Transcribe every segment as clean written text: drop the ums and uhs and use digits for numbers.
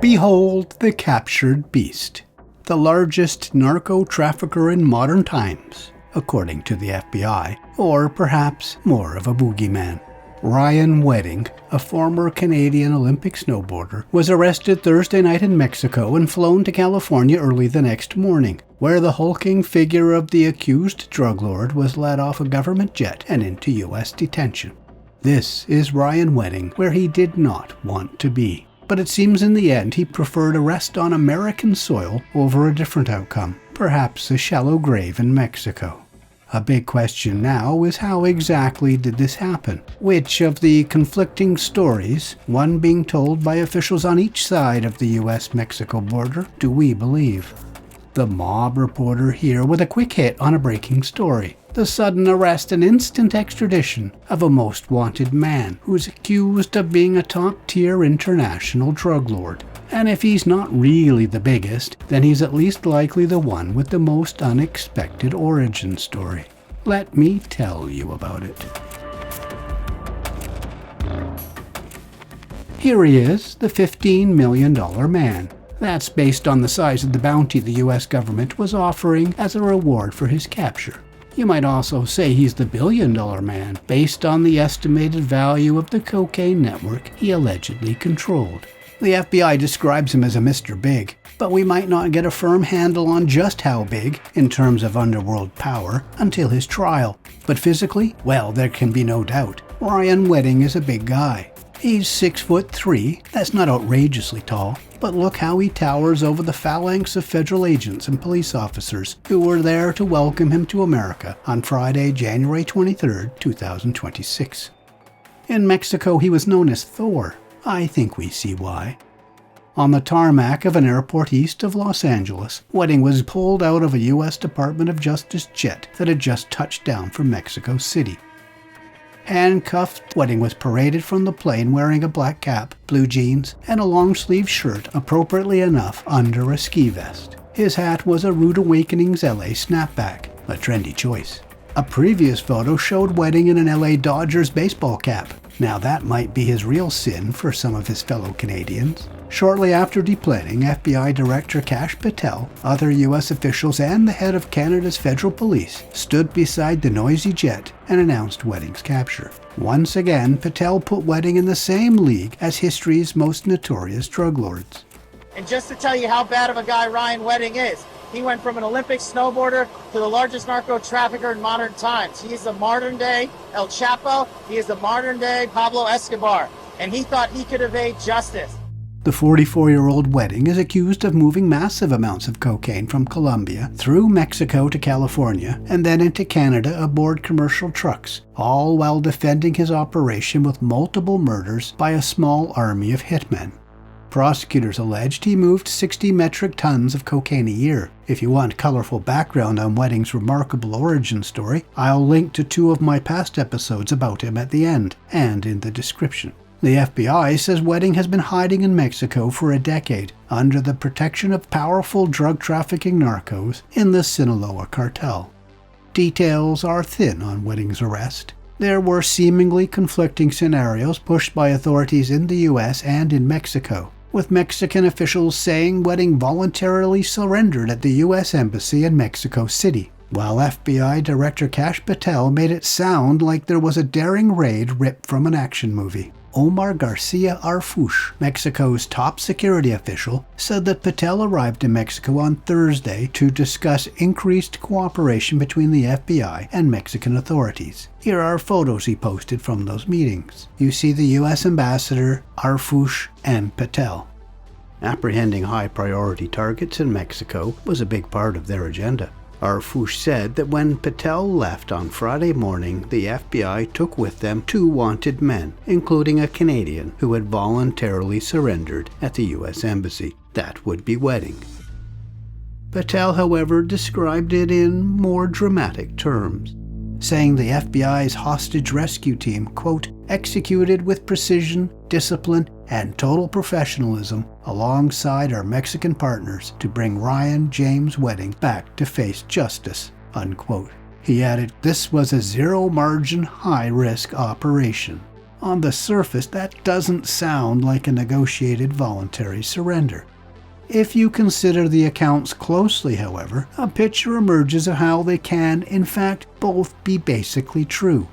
Behold the captured beast, the largest narco trafficker in modern times, according to the FBI, or perhaps more of a boogeyman. Ryan Wedding, a former Canadian Olympic snowboarder, was arrested Thursday night in Mexico and flown to California early the next morning, where the hulking figure of the accused drug lord was led off a government jet and into U.S. detention. This is Ryan Wedding, where he did not want to be. But it seems in the end he preferred arrest on American soil over a different outcome, perhaps a shallow grave in Mexico. A big question now is how exactly did this happen? Which of the conflicting stories, one being told by officials on each side of the U.S. Mexico border, do we believe? The mob reporter here with a quick hit on a breaking story. The sudden arrest and instant extradition of a most wanted man who's accused of being a top-tier international drug lord. And if he's not really the biggest, then he's at least likely the one with the most unexpected origin story. Let me tell you about it. Here he is, the $15 million man. That's based on the size of the bounty the U.S. government was offering as a reward for his capture. You might also say he's the billion-dollar man, based on the estimated value of the cocaine network he allegedly controlled. The FBI describes him as a Mr. Big, but we might not get a firm handle on just how big, in terms of underworld power, until his trial. But physically, well, there can be no doubt. Ryan Wedding is a big guy. He's 6'3", that's not outrageously tall, but look how he towers over the phalanx of federal agents and police officers who were there to welcome him to America on Friday, January 23, 2026. In Mexico, he was known as Thor. I think we see why. On the tarmac of an airport east of Los Angeles, Wedding was pulled out of a U.S. Department of Justice jet that had just touched down from Mexico City. Handcuffed, Wedding was paraded from the plane wearing a black cap, blue jeans, and a long-sleeved shirt, appropriately enough, under a ski vest. His hat was a Rude Awakening's LA snapback, a trendy choice. A previous photo showed Wedding in an LA Dodgers baseball cap. Now that might be his real sin for some of his fellow Canadians. Shortly after deplaning, FBI Director Kash Patel, other U.S. officials, and the head of Canada's federal police stood beside the noisy jet and announced Wedding's capture. Once again, Patel put Wedding in the same league as history's most notorious drug lords. And just to tell you how bad of a guy Ryan Wedding is, he went from an Olympic snowboarder to the largest narco trafficker in modern times. He is the modern-day El Chapo. He is the modern-day Pablo Escobar. And he thought he could evade justice. The 44-year-old Wedding is accused of moving massive amounts of cocaine from Colombia through Mexico to California and then into Canada aboard commercial trucks, all while defending his operation with multiple murders by a small army of hitmen. Prosecutors alleged he moved 60 metric tons of cocaine a year. If you want colorful background on Wedding's remarkable origin story, I'll link to 2 of my past episodes about him at the end and in the description. The FBI says Wedding has been hiding in Mexico for a decade under the protection of powerful drug trafficking narcos in the Sinaloa cartel. Details are thin on Wedding's arrest. There were seemingly conflicting scenarios pushed by authorities in the U.S. and in Mexico, with Mexican officials saying Wedding voluntarily surrendered at the U.S. Embassy in Mexico City, while FBI Director Kash Patel made it sound like there was a daring raid ripped from an action movie. Omar Garcia Arfush, Mexico's top security official, said that Patel arrived in Mexico on Thursday to discuss increased cooperation between the FBI and Mexican authorities. Here are photos he posted from those meetings. You see the U.S. Ambassador, Arfush, and Patel. Apprehending high-priority targets in Mexico was a big part of their agenda. Arfush said that when Patel left on Friday morning, the FBI took with them 2 wanted men, including a Canadian who had voluntarily surrendered at the U.S. Embassy. That would be Wedding. Patel, however, described it in more dramatic terms, saying the FBI's hostage rescue team, quote, executed with precision, discipline, and total professionalism alongside our Mexican partners to bring Ryan James Wedding back to face justice, unquote. He added, this was a zero-margin, high-risk operation. On the surface, that doesn't sound like a negotiated voluntary surrender. If you consider the accounts closely, however, a picture emerges of how they can, in fact, both be basically true.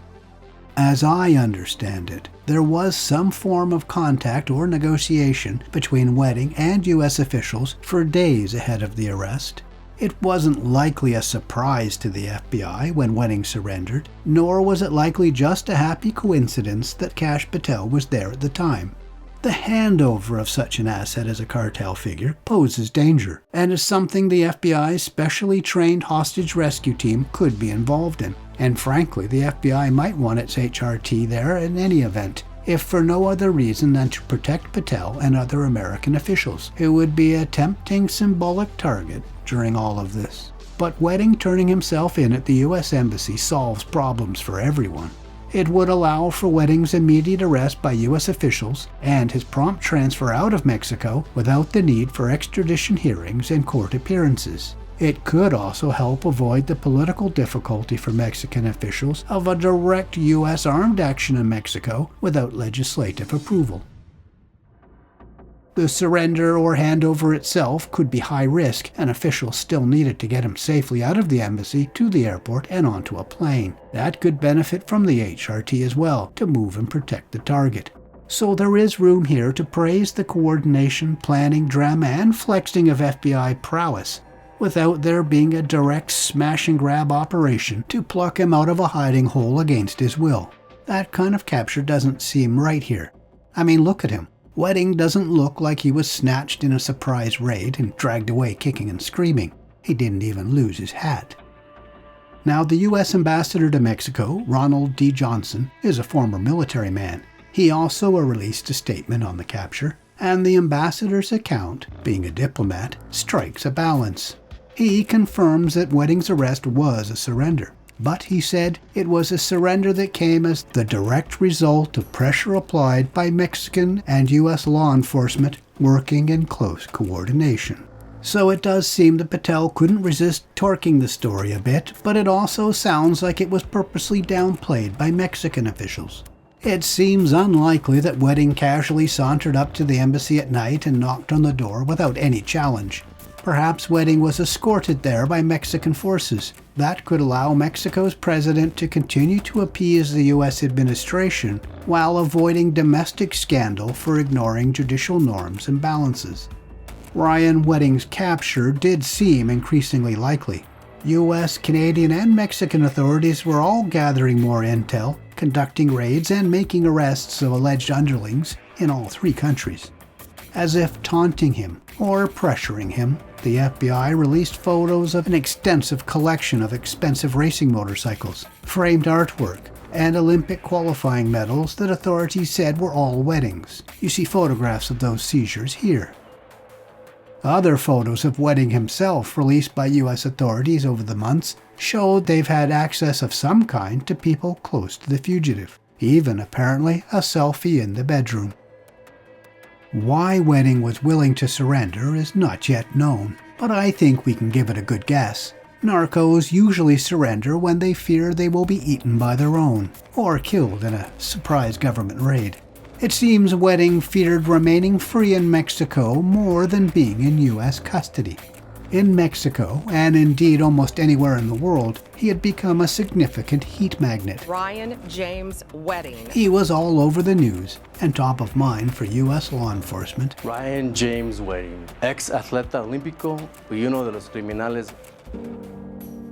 As I understand it, there was some form of contact or negotiation between Wedding and U.S. officials for days ahead of the arrest. It wasn't likely a surprise to the FBI when Wedding surrendered, nor was it likely just a happy coincidence that Kash Patel was there at the time. The handover of such an asset as a cartel figure poses danger, and is something the FBI's specially trained hostage rescue team could be involved in. And frankly, the FBI might want its HRT there in any event, if for no other reason than to protect Patel and other American officials, who would be a tempting symbolic target during all of this. But Wedding turning himself in at the U.S. Embassy solves problems for everyone. It would allow for Wedding's immediate arrest by U.S. officials and his prompt transfer out of Mexico without the need for extradition hearings and court appearances. It could also help avoid the political difficulty for Mexican officials of a direct U.S. armed action in Mexico without legislative approval. The surrender or handover itself could be high risk, and officials still needed to get him safely out of the embassy to the airport and onto a plane. That could benefit from the HRT as well, to move and protect the target. So there is room here to praise the coordination, planning, drama, and flexing of FBI prowess, without there being a direct smash-and-grab operation to pluck him out of a hiding hole against his will. That kind of capture doesn't seem right here. I mean, look at him. Wedding doesn't look like he was snatched in a surprise raid and dragged away kicking and screaming. He didn't even lose his hat. Now, the U.S. ambassador to Mexico, Ronald D. Johnson, is a former military man. He also released a statement on the capture, and the ambassador's account, being a diplomat, strikes a balance. He confirms that Wedding's arrest was a surrender, but he said it was a surrender that came as the direct result of pressure applied by Mexican and U.S. law enforcement working in close coordination. So it does seem that Patel couldn't resist torquing the story a bit, but it also sounds like it was purposely downplayed by Mexican officials. It seems unlikely that Wedding casually sauntered up to the embassy at night and knocked on the door without any challenge. Perhaps Wedding was escorted there by Mexican forces. That could allow Mexico's president to continue to appease the U.S. administration while avoiding domestic scandal for ignoring judicial norms and balances. Ryan Wedding's capture did seem increasingly likely. U.S., Canadian, and Mexican authorities were all gathering more intel, conducting raids, and making arrests of alleged underlings in all three countries. As if taunting him or pressuring him, the FBI released photos of an extensive collection of expensive racing motorcycles, framed artwork, and Olympic qualifying medals that authorities said were all Wedding's. You see photographs of those seizures here. Other photos of Wedding himself, released by U.S. authorities over the months, showed they've had access of some kind to people close to the fugitive, even apparently a selfie in the bedroom. Why Wedding was willing to surrender is not yet known, but I think we can give it a good guess. Narcos usually surrender when they fear they will be eaten by their own, or killed in a surprise government raid. It seems Wedding feared remaining free in Mexico more than being in U.S. custody. In Mexico, and indeed almost anywhere in the world, he had become a significant heat magnet. Ryan James Wedding. He was all over the news and top of mind for U.S. law enforcement. Ryan James Wedding, ex-atleta olímpico, y uno de los criminales.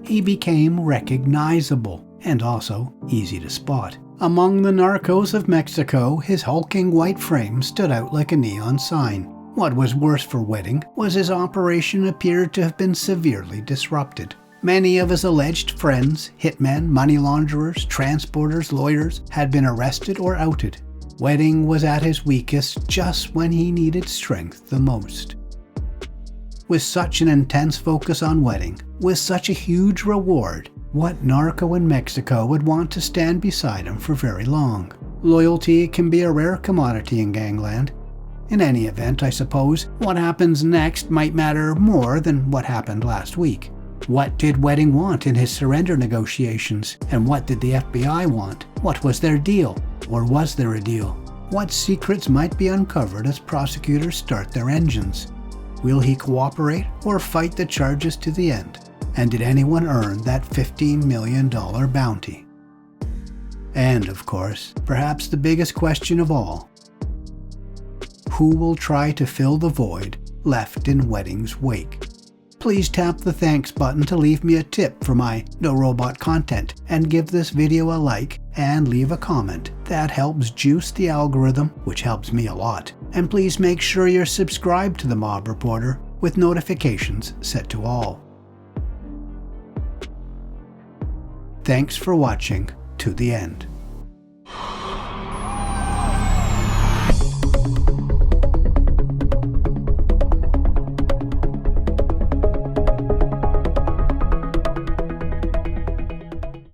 He became recognizable and also easy to spot. Among the narcos of Mexico, his hulking white frame stood out like a neon sign. What was worse for Wedding was his operation appeared to have been severely disrupted. Many of his alleged friends, hitmen, money launderers, transporters, lawyers, had been arrested or outed. Wedding was at his weakest just when he needed strength the most. With such an intense focus on Wedding, with such a huge reward, what narco in Mexico would want to stand beside him for very long? Loyalty can be a rare commodity in gangland. In any event, I suppose, what happens next might matter more than what happened last week. What did Wedding want in his surrender negotiations? And what did the FBI want? What was their deal? Or was there a deal? What secrets might be uncovered as prosecutors start their engines? Will he cooperate or fight the charges to the end? And did anyone earn that $15 million bounty? And, of course, perhaps the biggest question of all, who will try to fill the void left in Wedding's wake? Please tap the thanks button to leave me a tip for my No Robot content, and give this video a like and leave a comment. That helps juice the algorithm, which helps me a lot. And please make sure you're subscribed to the Mob Reporter with notifications set to all. Thanks for watching to the end.